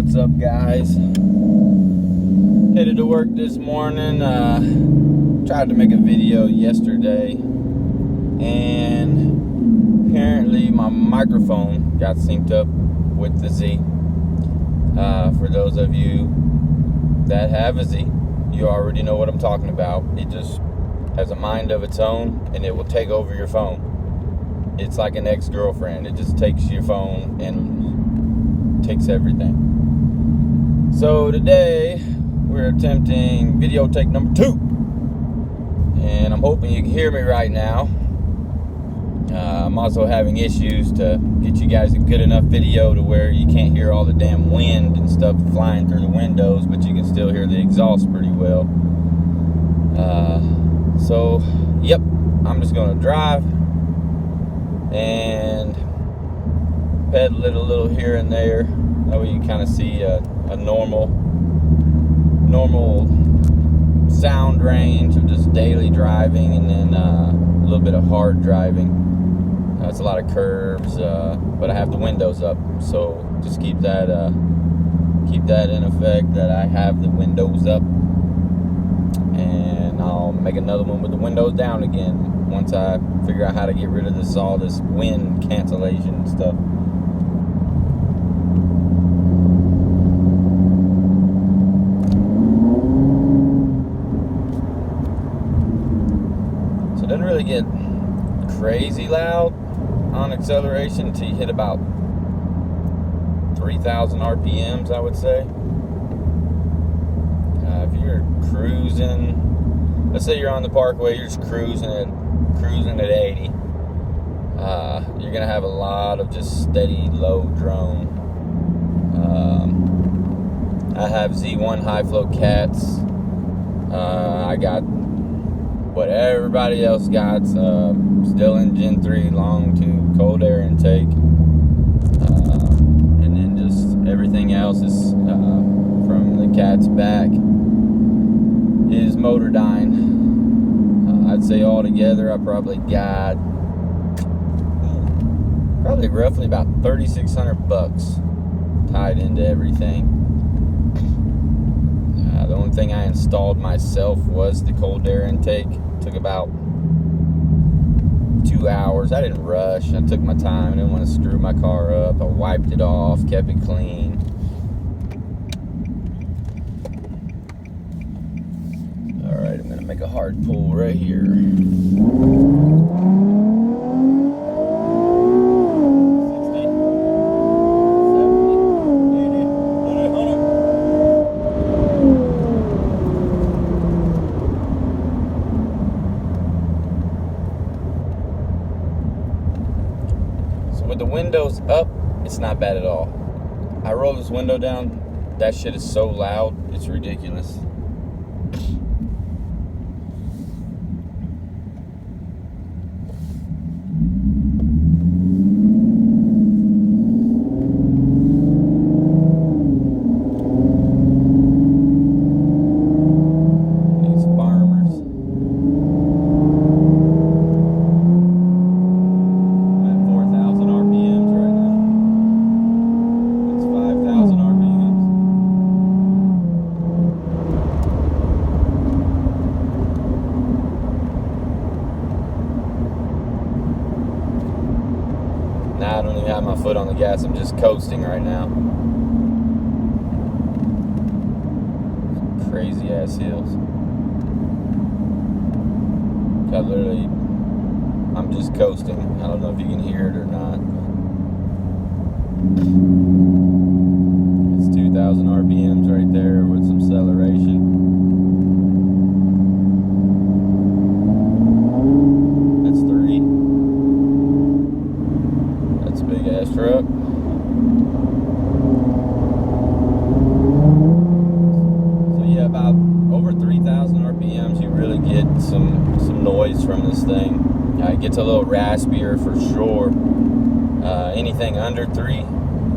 What's up, guys? Headed to work this morning. Tried to make a video yesterday, and apparently my microphone got synced up with the Z. For those of you that have a Z, you already know what I'm talking about. It just has a mind of its own, and it will take over your phone. It's like an ex-girlfriend. It just takes your phone and takes everything. So today we're attempting video take number 2, and I'm hoping you can hear me right now. I'm also having issues to get you guys a good enough video to where you can't hear all the damn wind and stuff flying through the windows, but you can still hear the exhaust pretty well. So yep, I'm just gonna drive and pedal it a little here and there. That way you kind of see a normal sound range of just daily driving, and then a little bit of hard driving. It's a lot of curves, but I have the windows up, so just keep that in effect that I have the windows up, and I'll make another one with the windows down again once I figure out how to get rid of all this wind cancellation stuff. So it doesn't really get crazy loud on acceleration until you hit about 3,000 RPMs, I would say. If you're cruising, let's say you're on the parkway, you're just cruising at 80, you're gonna have a lot of just steady low drone. I have Z1 high flow cats. I got what everybody else got, still in Gen 3 long tube cold air intake, and then just everything else is from the cat's back is Motordyne. I'd say altogether I probably got roughly about $3,600 tied into everything. The only thing I installed myself was the cold air intake. Took about 2 hours. I didn't rush. I took my time. I didn't want to screw my car up. I wiped it off, kept it clean. Alright, I'm going to make a hard pull right here. With the windows up, it's not bad at all. I roll this window down, that shit is so loud, it's ridiculous. These farmers. Now I don't even have my foot on the gas, I'm just coasting right now. Crazy ass hills. I'm just coasting. I don't know if you can hear it or not. It's 2,000 RPMs right there with some acceleration. That's 3. That's a big ass truck. So yeah, about over 3,000 RPMs, you really get some noise from this thing. It gets a little raspier for sure. Anything under 3,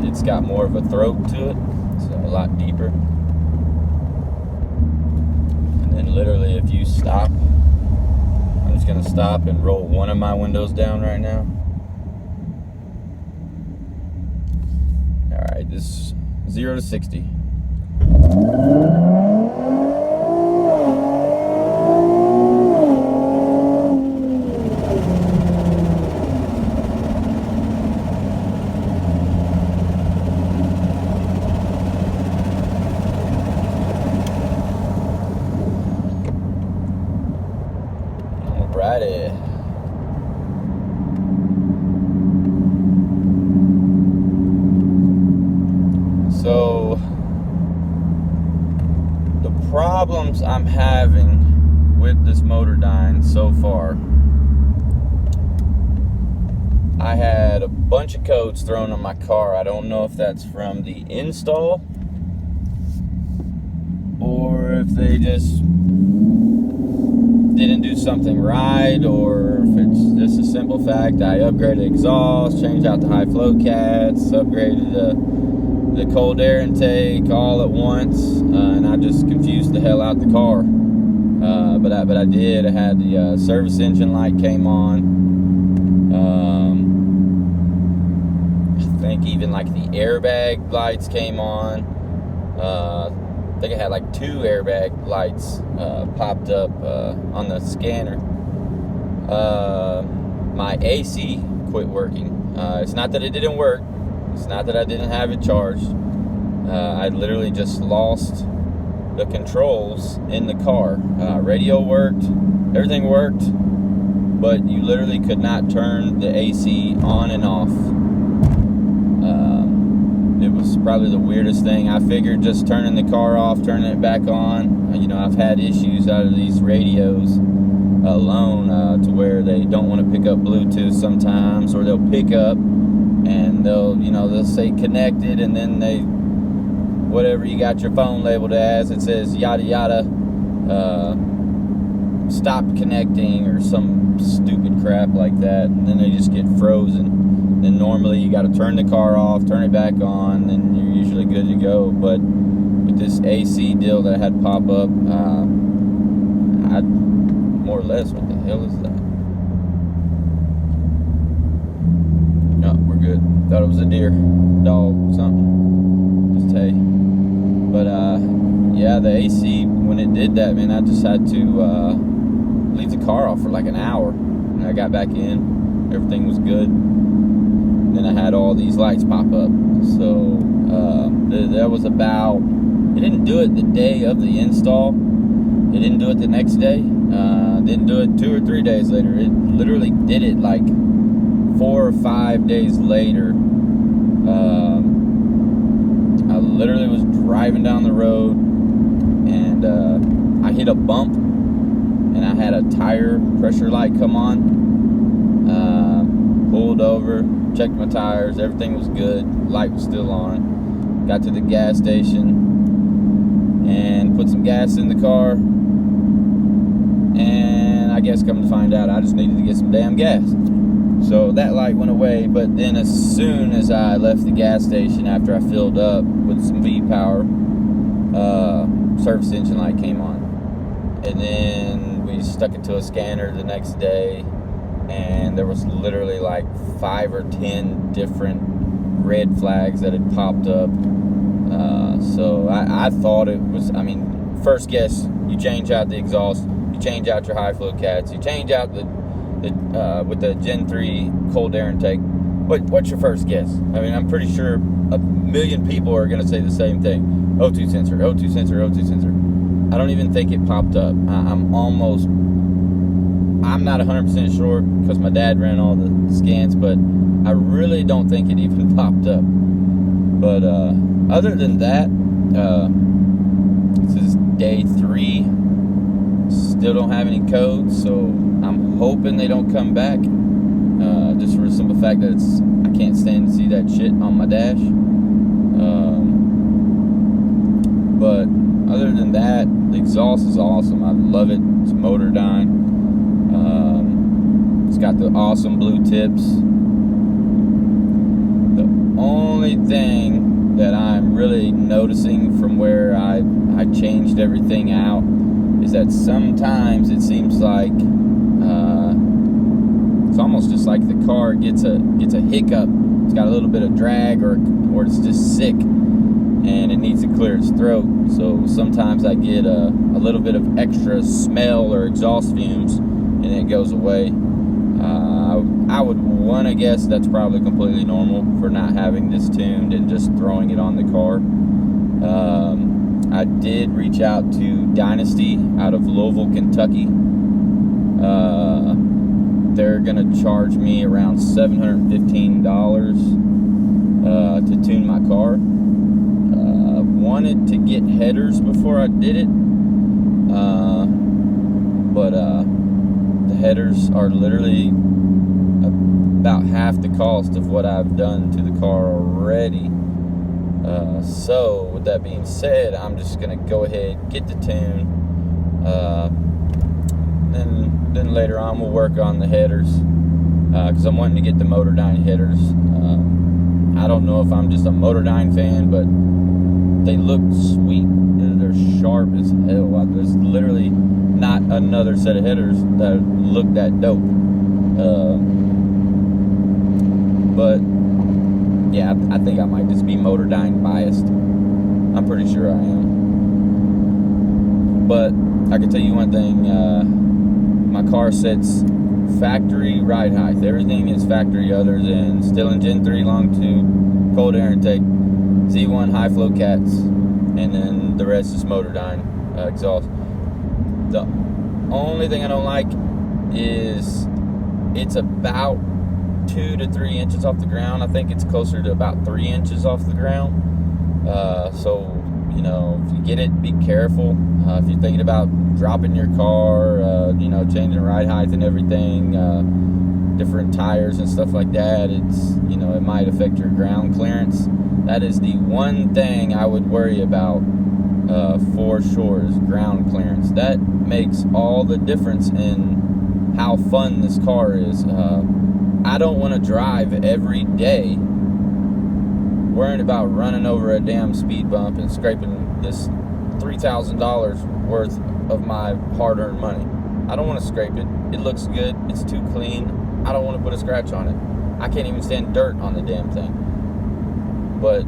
it's got more of a throat to it. It's a lot deeper. And then literally if you stop, I'm just gonna stop and roll one of my windows down right now. Alright, this 0 to 60. Alrighty. So the problems I'm having with this Motordyne so far, I had a bunch of codes thrown on my car. I don't know if that's from the install or if they just didn't do something right, or if it's just a simple fact I upgraded exhaust, changed out the high flow cats, upgraded the cold air intake all at once, and I just confused the hell out the car. But I did. I had the service engine light came on. I think even like the airbag lights came on. I think I had like 2 airbag lights popped up on the scanner. My AC quit working. It's not that it didn't work. It's not that I didn't have it charged. I literally just lost the controls in the car. Radio worked, everything worked, but you literally could not turn the AC on and off. It was probably the weirdest thing. I figured just turning the car off, turning it back on. You know, I've had issues out of these radios alone to where they don't want to pick up Bluetooth sometimes, or they'll pick up and they'll say connected, and then they, whatever you got your phone labeled as, it says yada yada, stop connecting or some stupid crap like that, and then they just get frozen. And normally you got to turn the car off, turn it back on, and you're usually good to go. But with this AC deal that I had pop up, I more or less, what the hell is that? No, we're good. Thought it was a deer, dog, something. Just hay. But yeah, the AC, when it did that, man, I just had to leave the car off for like an hour. And I got back in, everything was good. Then I had all these lights pop up. So that was about, it didn't do it the day of the install. It didn't do it the next day. Didn't do it 2 or 3 days later. It literally did it like 4 or 5 days later. I literally was driving down the road, and I hit a bump, and I had a tire pressure light come on. Pulled over, checked my tires, everything was good, light was still on. Got to the gas station and put some gas in the car, and I guess come to find out I just needed to get some damn gas. So that light went away, but then as soon as I left the gas station after I filled up with some V-Power, service engine light came on. And then we stuck it to a scanner the next day, and there was literally like 5 or 10 different red flags that had popped up. So I thought it was, I mean, first guess, you change out the exhaust, you change out your high flow cats, you change out with the Gen 3 cold air intake. What's your first guess? I mean, I'm pretty sure 1 million people are going to say the same thing. O2 sensor, O2 sensor, O2 sensor. I don't even think it popped up. I'm not 100% sure because my dad ran all the scans, but I really don't think it even popped up. But other than that, this is day 3. Still don't have any codes, so I'm hoping they don't come back. Just for the simple fact that I can't stand to see that shit on my dash. But other than that, the exhaust is awesome. I love it. It's Motordyne. It's got the awesome blue tips. The only thing that I'm really noticing from where I changed everything out is that sometimes it seems like it's almost just like the car gets a hiccup. It's got a little bit of drag, or it's just sick. and it needs to clear its throat. So sometimes I get a little bit of extra smell or exhaust fumes, and it goes away. I would want to guess that's probably completely normal for not having this tuned and just throwing it on the car. I did reach out to Dynasty out of Louisville, Kentucky. They're going to charge me around $715 to tune my car. Wanted to get headers before I did it, but the headers are literally about half the cost of what I've done to the car already. So with that being said, I'm just gonna go ahead, get the tune, then later on we'll work on the headers, because I'm wanting to get the Motordyne headers. I don't know if I'm just a Motordyne fan, but they look sweet. They're sharp as hell. There's literally not another set of headers that look that dope. But yeah, I think I might just be Motordyne biased. I'm pretty sure I am. But I can tell you one thing. My car sets factory ride height. Everything is factory other than still in Gen 3 long tube, cold air intake, Z1 high flow cats, and then the rest is Motordyne exhaust. The only thing I don't like is it's about 2 to 3 inches off the ground. I think it's closer to about 3 inches off the ground. So, you know, if you get it, be careful. If you're thinking about dropping your car, you know, changing ride height and everything, different tires and stuff like that, it's, you know, it might affect your ground clearance. That is the one thing I would worry about for sure, is ground clearance. That makes all the difference in how fun this car is. I don't want to drive every day worrying about running over a damn speed bump and scraping this $3,000 worth of my hard-earned money. I don't want to scrape it. It looks good. It's too clean. I don't want to put a scratch on it. I can't even stand dirt on the damn thing. But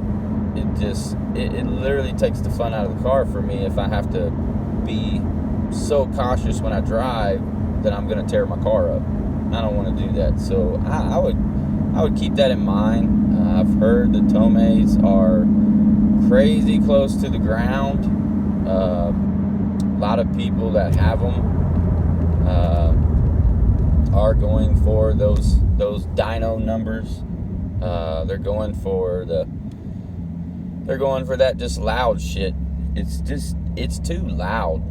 it literally takes the fun out of the car for me if I have to be so cautious when I drive that I'm going to tear my car up. I don't want to do that. So I would keep that in mind. I've heard the Tomeys are crazy close to the ground. A lot of people that have them are going for those dyno numbers. They're going for that just loud shit. It's too loud.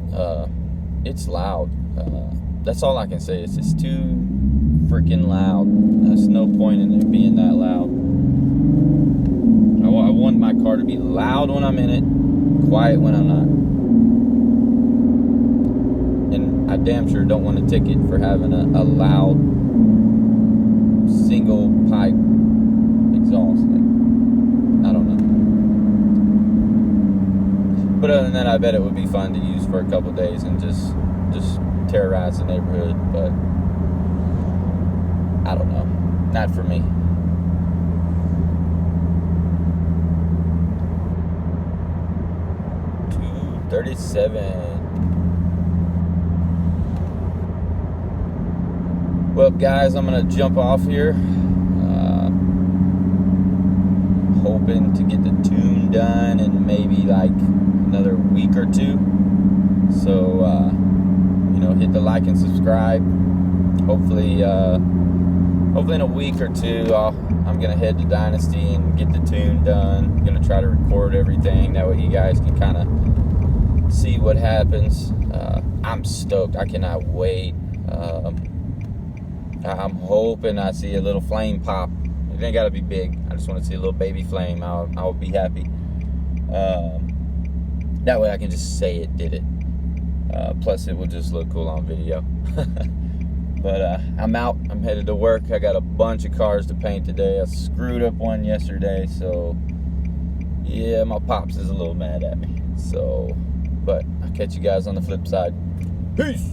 It's loud. That's all I can say. It's just too freaking loud. There's no point in it being that loud. I want my car to be loud when I'm in it, quiet when I'm not. And I damn sure don't want a ticket for having a loud single pipe exhaust. I don't know. But other than that, I bet it would be fun to use for a couple days and just terrorize the neighborhood. But I don't know. Not for me. $237. Well, guys, I'm going to jump off here. Hoping to get the tune done in maybe like another week or two. So, you know, hit the like and subscribe. Hopefully in a week or two, I'm going to head to Dynasty and get the tune done. I'm going to try to record everything. That way you guys can kind of see what happens. I'm stoked. I cannot wait. I'm hoping I see a little flame pop. It ain't got to be big. I just want to see a little baby flame. I'll be happy. That way I can just say it did it. Plus it will just look cool on video. But I'm out. I'm headed to work. I got a bunch of cars to paint today. I screwed up one yesterday, so yeah, my pops is a little mad at me. So, but I'll catch you guys on the flip side. Peace!